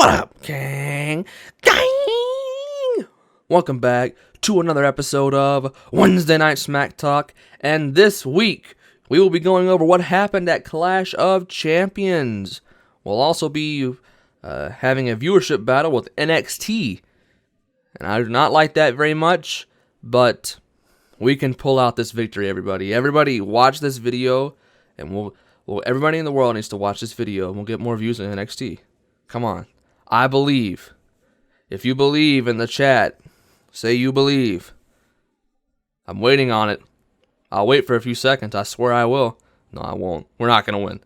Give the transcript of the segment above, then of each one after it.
What up, Kang? Kang! Welcome back to another episode of Wednesday Night SmackTalk, and this week we will be going over what happened at Clash of Champions. We'll also be having a viewership battle with NXT, and I do not like that very much, but we can pull out this victory, everybody. Everybody watch this video, and everybody in the world needs to watch this video, and we'll get more views on NXT. Come on. I believe. If you believe in the chat, say you believe. I'm waiting on it. I'll wait for a few seconds. I swear I will. No, I won't. We're not going to win.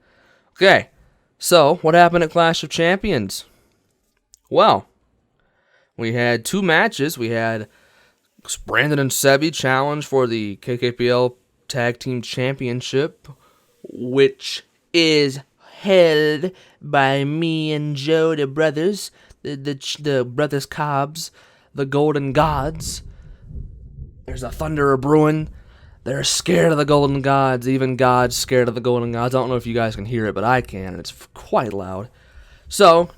Okay. So, what happened at Clash of Champions? Well, we had two matches. We had Brandon and Sebi challenge for the KKPL Tag Team Championship, which is held by me and Joe, the brothers, the brothers Cobbs, the Golden Gods. There's a thunderer brewing. They're scared of the Golden Gods. Even God's scared of the Golden Gods. I don't know if you guys can hear it, but I can, and it's quite loud. So,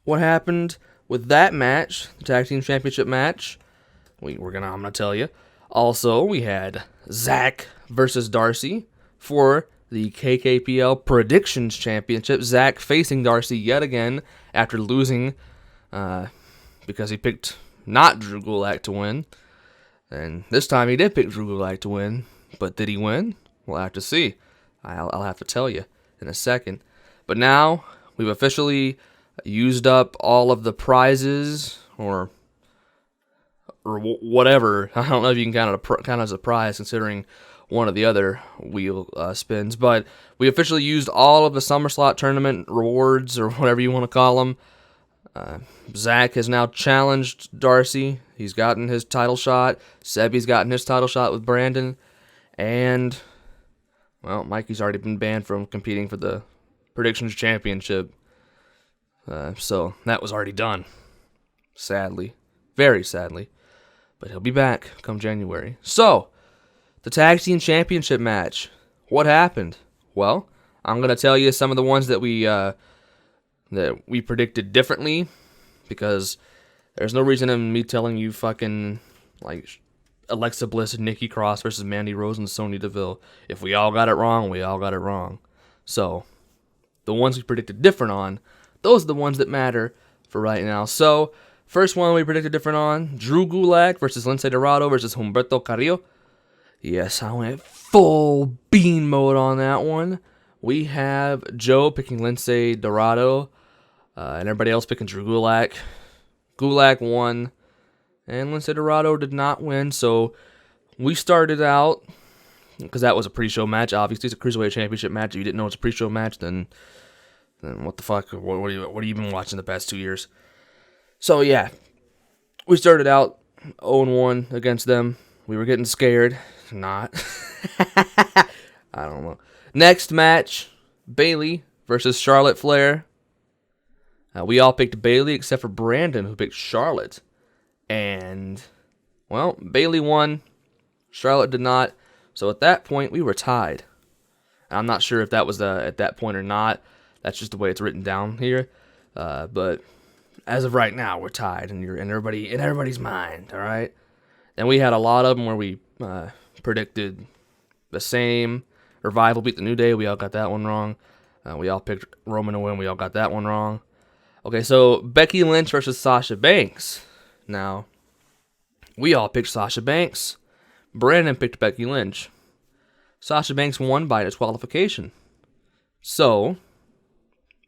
what happened with that match, the Tag Team Championship match? I'm gonna tell you. Also, we had Zach versus Darcy for the KKPL Predictions Championship. Zach facing Darcy yet again after losing because he picked not Drew Gulak to win. And this time he did pick Drew Gulak to win, but did he win? We'll have to see. I'll have to tell you in a second. But now we've officially used up all of the prizes or whatever. I don't know if you can count as a prize considering one of the other wheel spins, but we officially used all of the SummerSlot tournament rewards, or whatever you want to call them. Zach has now challenged Darcy. He's gotten his title shot. Sebi's gotten his title shot with Brandon. And, well, Mikey's already been banned from competing for the Predictions Championship. So that was already done. Sadly. Very sadly. But he'll be back come January. So, the Tag Team Championship match. What happened? Well, I'm going to tell you some of the ones that we predicted differently, because there's no reason in me telling you fucking like Alexa Bliss and Nikki Cross versus Mandy Rose and Sonya Deville. If we all got it wrong, we all got it wrong. So, the ones we predicted different on, those are the ones that matter for right now. So, first one we predicted different on, Drew Gulak versus Lince Dorado versus Humberto Carrillo. Yes, I went full bean mode on that one. We have Joe picking Lince Dorado, and everybody else picking Drew Gulak. Gulak won, and Lince Dorado did not win, so we started out, because that was a pre-show match, obviously. It's a Cruiserweight Championship match. If you didn't know it's a pre-show match, then what the fuck? What have you been watching the past 2 years? So, yeah, we started out 0-1 against them. We were getting scared. Not. I don't know. Next match, Bayley versus Charlotte Flair. We all picked Bayley except for Brandon, who picked Charlotte. And, well, Bayley won. Charlotte did not. So at that point, we were tied. I'm not sure if that was at that point or not. That's just the way it's written down here. But as of right now, we're tied, and you're in everybody's mind. All right. And we had a lot of them where we predicted the same. Revival beat the New Day. We all got that one wrong. We all picked Roman to win. We all got that one wrong. Okay, so Becky Lynch versus Sasha Banks. Now, we all picked Sasha Banks. Brandon picked Becky Lynch. Sasha Banks won by disqualification. So,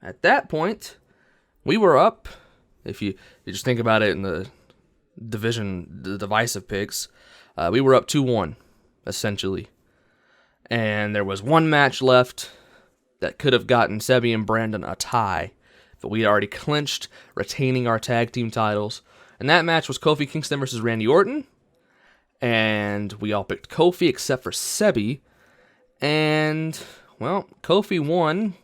at that point, we were up. If you just think about it in the divisive picks, we were up 2-1, essentially. And there was one match left that could have gotten Sebi and Brandon a tie, but we had already clinched retaining our tag team titles. And that match was Kofi Kingston versus Randy Orton. And we all picked Kofi except for Sebi. And, well, Kofi won.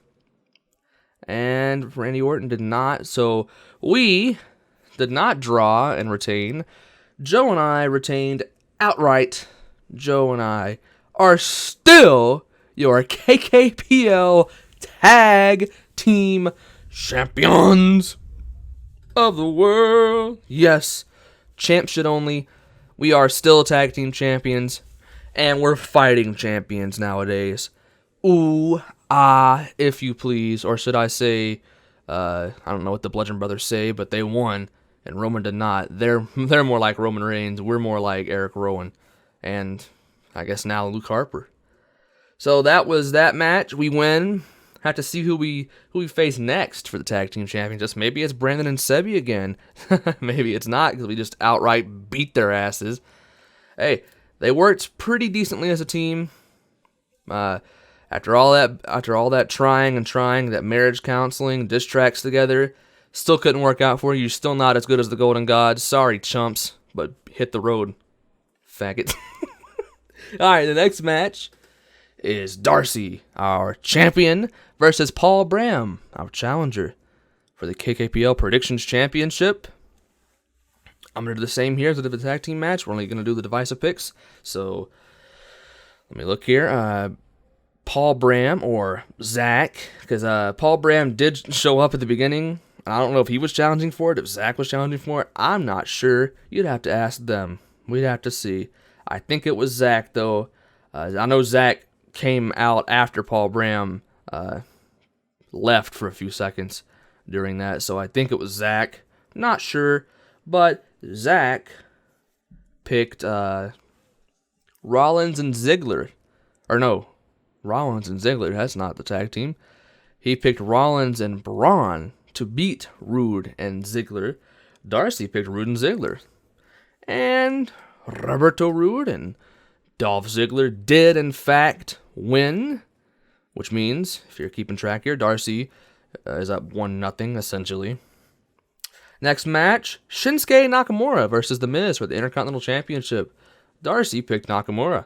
And Randy Orton did not. So we did not draw and retain. Joe and I retained outright. Joe and I are still your KKPL Tag Team champions of the world. Yes, champ shit only. We are still tag team champions, and we're fighting champions nowadays. Ooh, ah, if you please. Or should I say, I don't know what the Bludgeon Brothers say, but they won, and Roman did not. They're more like Roman Reigns. We're more like Eric Rowan, and I guess now Luke Harper. So that was that match. We win. Have to see who we face next for the tag team championships. Maybe it's Brandon and Sebi again. Maybe it's not, because we just outright beat their asses. Hey, they worked pretty decently as a team. After all that trying, that marriage counseling, diss tracks together, still couldn't work out for you. You're still not as good as the Golden Gods. Sorry, chumps, but hit the road, faggot. All right, the next match is Darcy, our champion, versus Paul Bram, our challenger, for the KKPL Predictions Championship. I'm going to do the same here as the tag team match. We're only going to do the divisive picks. So, let me look here. Paul Bram, or Zach, because Paul Bram did show up at the beginning. I don't know if he was challenging for it, if Zach was challenging for it. I'm not sure. You'd have to ask them. We'd have to see. I think it was Zach, though. I know Zach came out after Paul Bram left for a few seconds during that, so I think it was Zach. Not sure, but Zach picked Rollins and Ziggler. Or no, Rollins and Ziggler, that's not the tag team. He picked Rollins and Braun to beat Rude and Ziggler. Darcy picked Rude and Ziggler. And Roberto Rude and Dolph Ziggler did, in fact, win, which means, if you're keeping track here, Darcy is up 1-0, essentially. Next match, Shinsuke Nakamura versus The Miz for the Intercontinental Championship. Darcy picked Nakamura.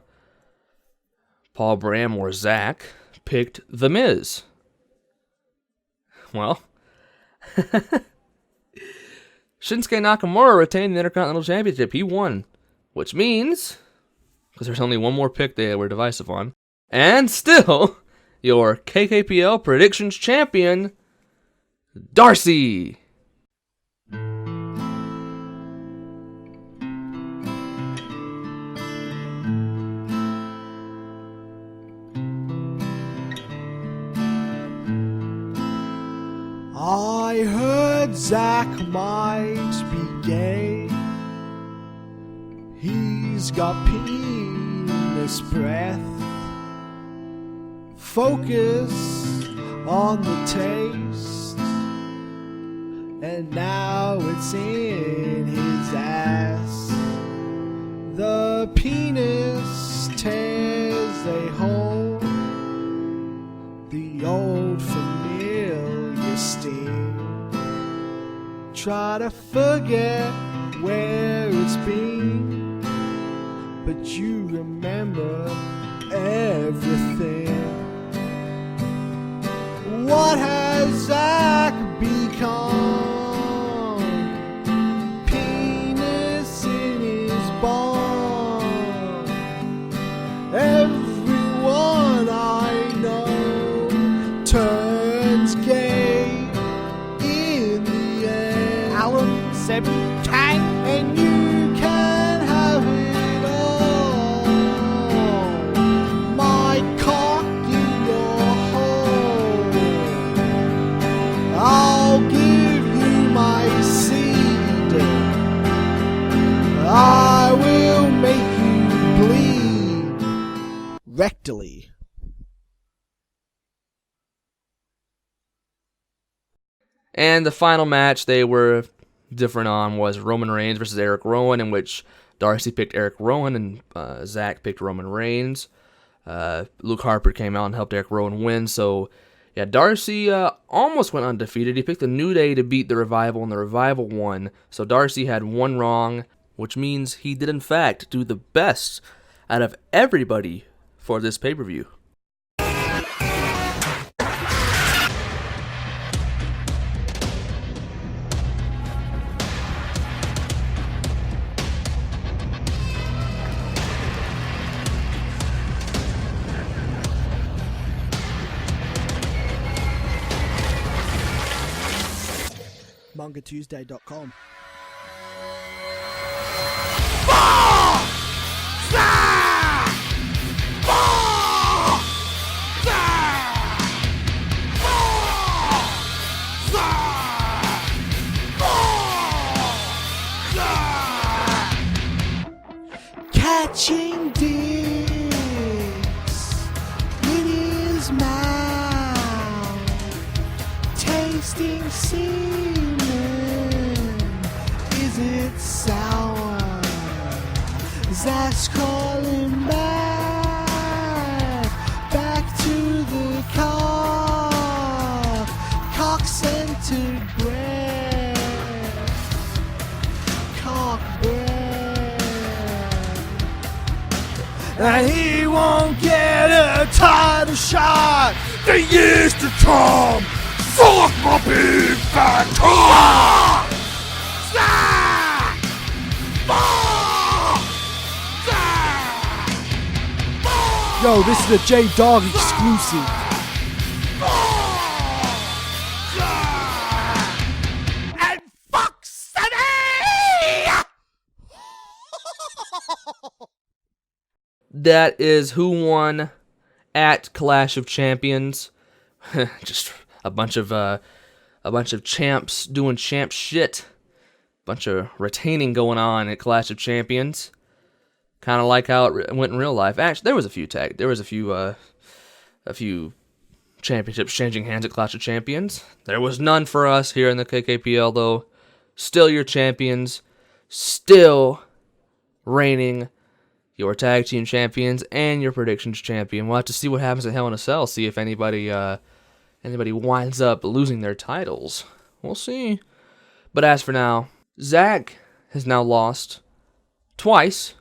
Paul Bram, or Zach, picked The Miz. Well, Shinsuke Nakamura retained the Intercontinental Championship. He won, which means, because there's only one more pick they were divisive on, and still, your KKPL Predictions Champion, Darcy. I heard Zach might be gay. He's got penis breath. Focus on the taste, and now it's in his ass. The penis tears a hole, the old familiar sting. Try to forget where it's been, but you remember everything. What has Zach become? Penis in his bum. Everyone I know turns gay in the end. Alan, Sebi, Kang, and you can have it all. My cock in your hole. I'll give you my seed. I will make you bleed rectally. And the final match they were different on was Roman Reigns versus Eric Rowan, in which Darcy picked Eric Rowan and Zach picked Roman Reigns. Luke Harper came out and helped Eric Rowan win. So, yeah, Darcy almost went undefeated. He picked the New Day to beat the Revival, and the Revival won. So Darcy had one wrong, which means he did, in fact, do the best out of everybody for this pay-per-view. MangaTuesday.com. Catching dicks in his mouth, tasting semen, is it sour? Zach's calling back to the cock-centered bread, cock bread. And he won't get a title shot. The years to come. Fuck my big fat cock. Yo, this is a J-Dog exclusive. And fuck City! That is who won at Clash of Champions. Just a bunch of champs doing champ shit. Bunch of retaining going on at Clash of Champions. Kind of like how it went in real life. Actually, there was a few championships changing hands at Clash of Champions. There was none for us here in the KKPL though. Still your champions. Still reigning your tag team champions and your predictions champion. We'll have to see what happens at Hell in a Cell. See if anybody winds up losing their titles. We'll see. But as for now, Zach has now lost twice.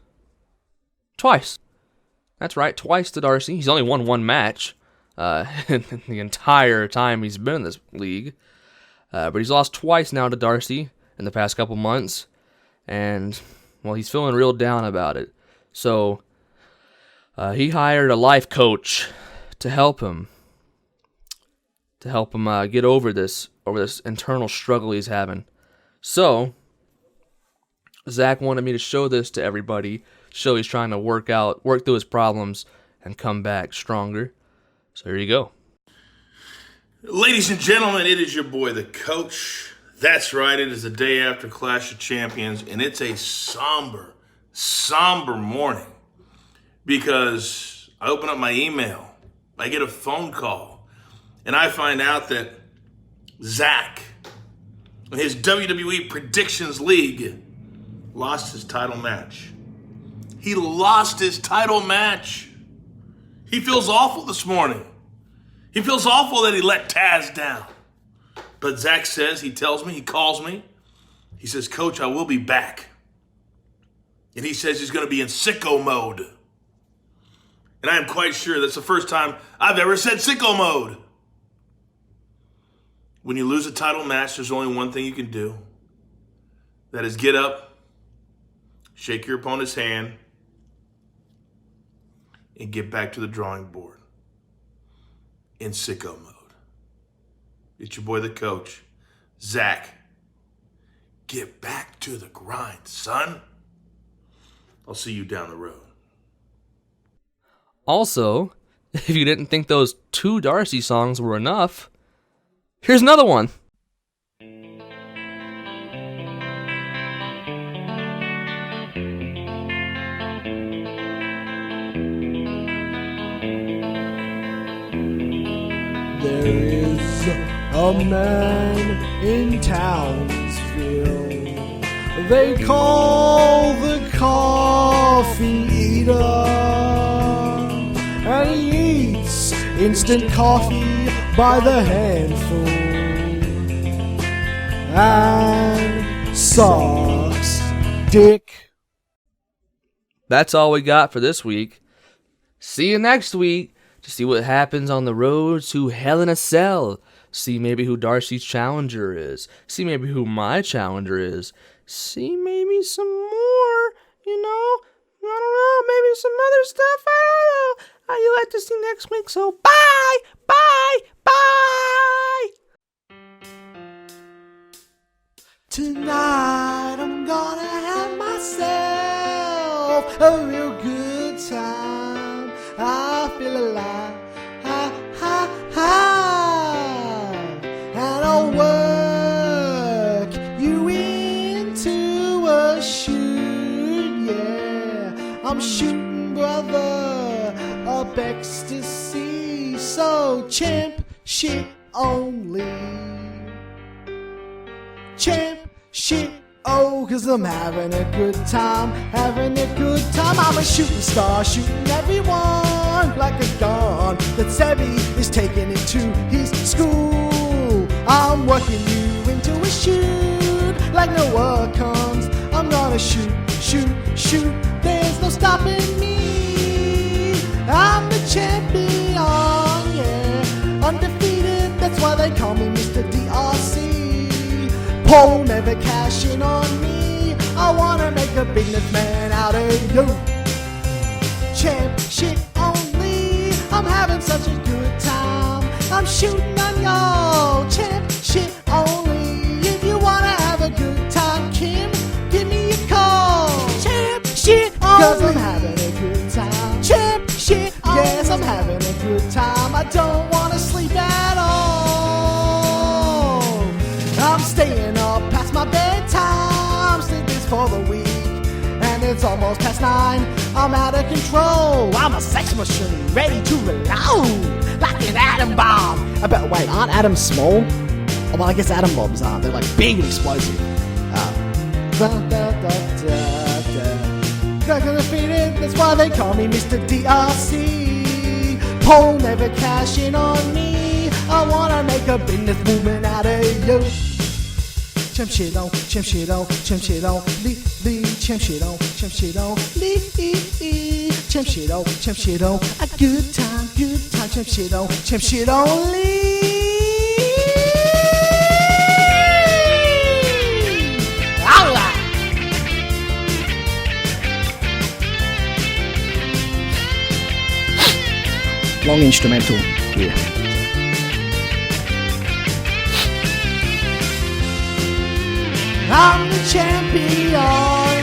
That's right, twice to Darcy. He's only won one match in the entire time he's been in this league. But he's lost twice now to Darcy in the past couple months. And, well, he's feeling real down about it. So, he hired a life coach to help him. Get over this internal struggle he's having. So, Zach wanted me to show this to everybody. Show he's trying to work through his problems, and come back stronger. So here you go. Ladies and gentlemen, it is your boy, the coach. That's right, it is the day after Clash of Champions, and it's a somber morning because I open up my email, I get a phone call, and I find out that Zach, in his WWE Predictions League, lost his title match. He lost his title match. He feels awful this morning. He feels awful that he let Taz down. But Zach says, he tells me, he calls me. He says, Coach, I will be back. And he says he's going to be in sicko mode. And I am quite sure that's the first time I've ever said sicko mode. When you lose a title match, there's only one thing you can do. That is get up, shake your opponent's hand, and get back to the drawing board in sicko mode. It's your boy, the coach, Zach. Get back to the grind, son. I'll see you down the road. Also, if you didn't think those 2 Darcy songs were enough, here's another one. There is a man in Townsville they call the coffee eater, and he eats instant coffee by the handful and sucks dick. That's all we got for this week. See you next week to see what happens on the road to Hell in a Cell. See maybe who Darcy's challenger is. See maybe who my challenger is. See maybe some more, I don't know, maybe some other stuff, I don't know. You'll have to see next week, so bye, bye, bye! a real good time. I feel alive, and I'll work you into a shoot, yeah. I'm shooting, brother, up ecstasy, so champ shit only. Champ shit, oh, 'cause I'm having a good time, having a good time. I'm a shooting star, shooting everyone like a gun that Sebby is taking into his school. I'm working you into a shoot like no one comes. I'm gonna shoot, shoot, shoot, there's no stopping me. I'm the champion, yeah, undefeated, that's why they call me Mr. DRC. Paul never cashing on me, I wanna make a businessman out of you. Champ shit only, I'm having such a good time, I'm shooting on y'all. Champ shit only, if you wanna have a good time, Kim, give me a call. Champ shit only, 'cause I'm having a good time. Champ shit only, yes, I'm having a good time, I don't wanna sleep at all. I'm staying up past my bedtime, sleeping's for the weak, and it's almost past 9, I'm out of control. I'm a sex machine, ready to reload, like an atom bomb. But wait, aren't atoms small? Oh, well, I guess atom bombs aren't, they're like big and explosive. They're defeated, that's why they call me Mr. DRC. Paul never cashing on me, I wanna make a business movement out of you. Champ shit on, champ shit on, champ shit on, Lee, champ shit on, champ shit on, Lee, champ shit on, a good time, champ shit on, Lee. Alright. Long instrumental, yeah. I'm the champion,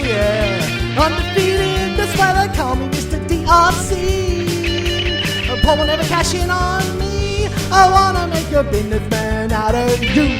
yeah, undefeated, that's why they call me Mr. DRC. Paul will never cash in on me, I wanna make a businessman out of you.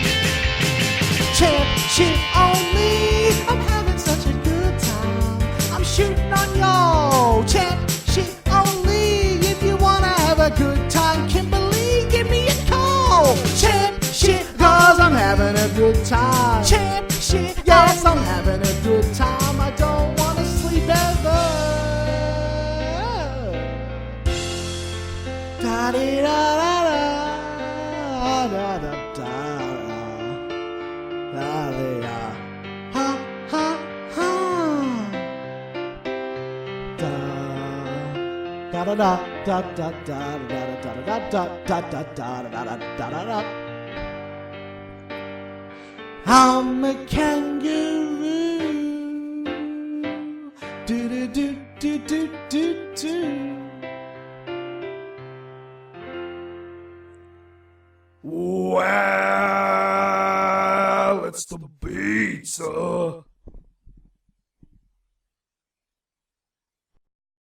Champ shit only, I'm having such a good time, I'm shooting on y'all. Champ shit only, if you wanna have a good time, Kimberly, give me a call. Champ shit, 'cause I'm having a good time. Champ shit, yes, I'm having a good time, I don't wanna sleep ever. Da dee da da da da da da da dee da ha ha ha da da da da da da da da da da da da da da da. I'm a kangaroo. Do do do do do do do. Well, it's the beats of